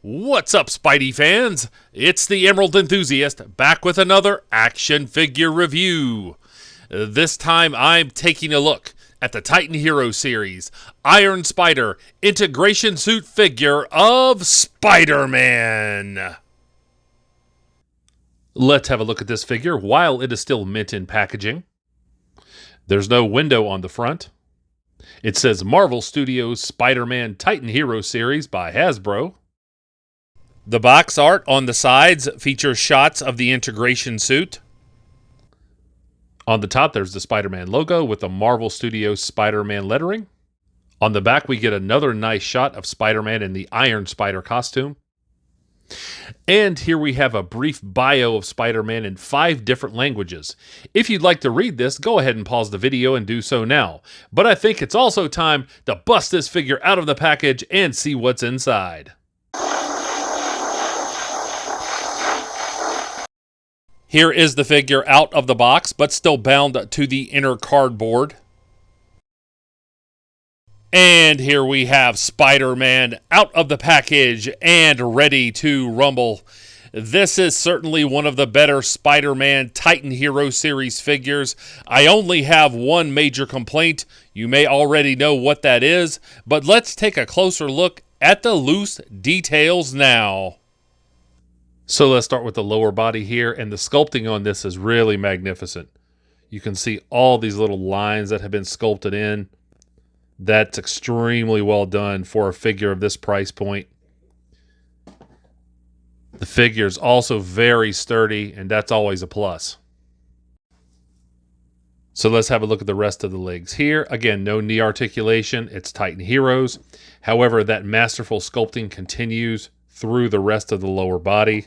What's up, Spidey fans? It's the Emerald Enthusiast back with another action figure review. This time I'm taking a look at the Titan Hero series Iron Spider integration suit figure of Spider-Man. Let's have a look at this figure while it is still mint in packaging. There's no window on the front. It says Marvel Studios Spider-Man Titan Hero series by Hasbro. The box art on the sides features shots of the integration suit. On the top, there's the Spider-Man logo with the Marvel Studios Spider-Man lettering. On the back, we get another nice shot of Spider-Man in the Iron Spider costume. And here we have a brief bio of Spider-Man in 5 different languages. If you'd like to read this, go ahead and pause the video and do so now. But I think it's also time to bust this figure out of the package and see what's inside. Here is the figure out of the box, but still bound to the inner cardboard. And here we have Spider-Man out of the package and ready to rumble. This is certainly one of the better Spider-Man Titan Hero series figures. I only have one major complaint. You may already know what that is, but let's take a closer look at the loose details now. So let's start with the lower body here, and the sculpting on this is really magnificent. You can see all these little lines that have been sculpted in. That's extremely well done for a figure of this price point. The figure is also very sturdy, and that's always a plus. So let's have a look at the rest of the legs here. Again, no knee articulation. It's Titan Heroes. However, that masterful sculpting continues through the rest of the lower body.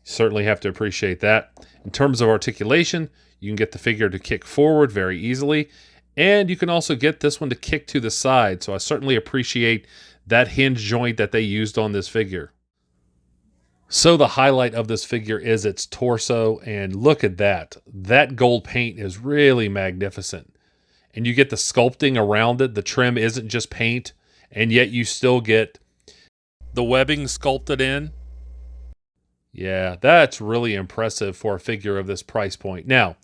Certainly have to appreciate that. In terms of articulation, you can get the figure to kick forward very easily, and you can also get this one to kick to the side, so I certainly appreciate that hinge joint that they used on this figure. So the highlight of this figure is its torso, and look at that. That gold paint is really magnificent. And you get the sculpting around it. The trim isn't just paint, and yet you still get the webbing sculpted in. Yeah, that's really impressive for a figure of this price point. Now,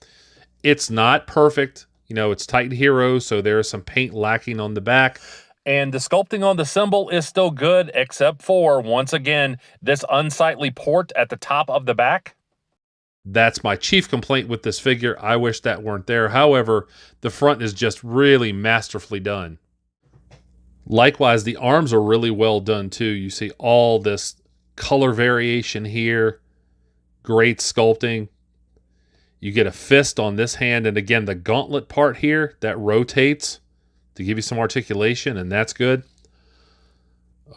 it's not perfect. You know, it's Titan Heroes, so there is some paint lacking on the back. And the sculpting on the symbol is still good, except for, once again, this unsightly port at the top of the back. That's my chief complaint with this figure. I wish that weren't there. However, the front is just really masterfully done. Likewise, the arms are really well done, too. You see all this color variation here. Great sculpting. You get a fist on this hand, and again, the gauntlet part here that rotates to give you some articulation, and that's good.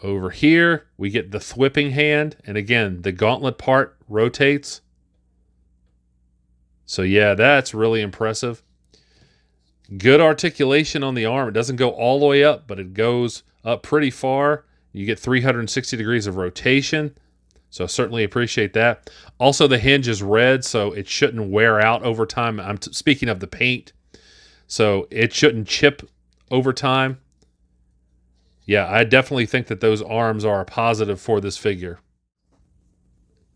Over here, we get the thwipping hand, and again, the gauntlet part rotates. So yeah, that's really impressive. Good articulation on the arm. It doesn't go all the way up, but it goes up pretty far. You get 360 degrees of rotation, so certainly appreciate that. Also, the hinge is red, so it shouldn't wear out over time. I'm speaking of the paint, so it shouldn't chip over time. Yeah, I definitely think that those arms are a positive for this figure.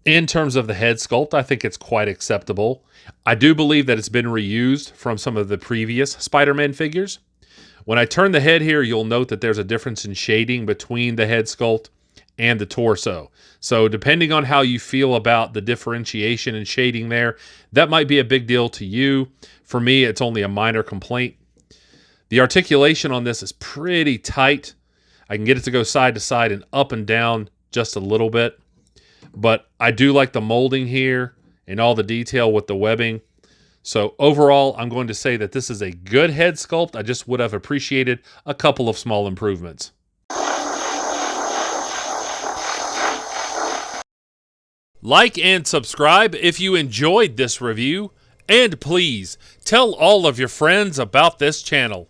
In terms of the head sculpt, I think it's quite acceptable. I do believe that it's been reused from some of the previous Spider-Man figures. When I turn the head here, you'll note that there's a difference in shading between the head sculpt and the torso. So depending on how you feel about the differentiation and shading there, that might be a big deal to you. For me, it's only a minor complaint. The articulation on this is pretty tight. I can get it to go side to side and up and down just a little bit. But I do like the molding here and all the detail with the webbing. So overall, I'm going to say that this is a good head sculpt. I just would have appreciated a couple of small improvements. Like and subscribe if you enjoyed this review. And please, tell all of your friends about this channel.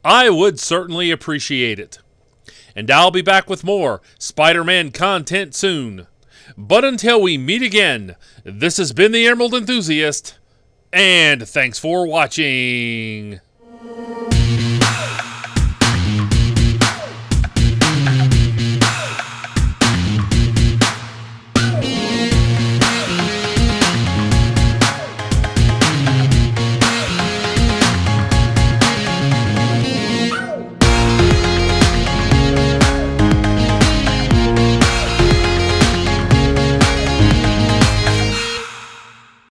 I would certainly appreciate it. And I'll be back with more Spider-Man content soon. But until we meet again, this has been the Emerald Enthusiast. And thanks for watching.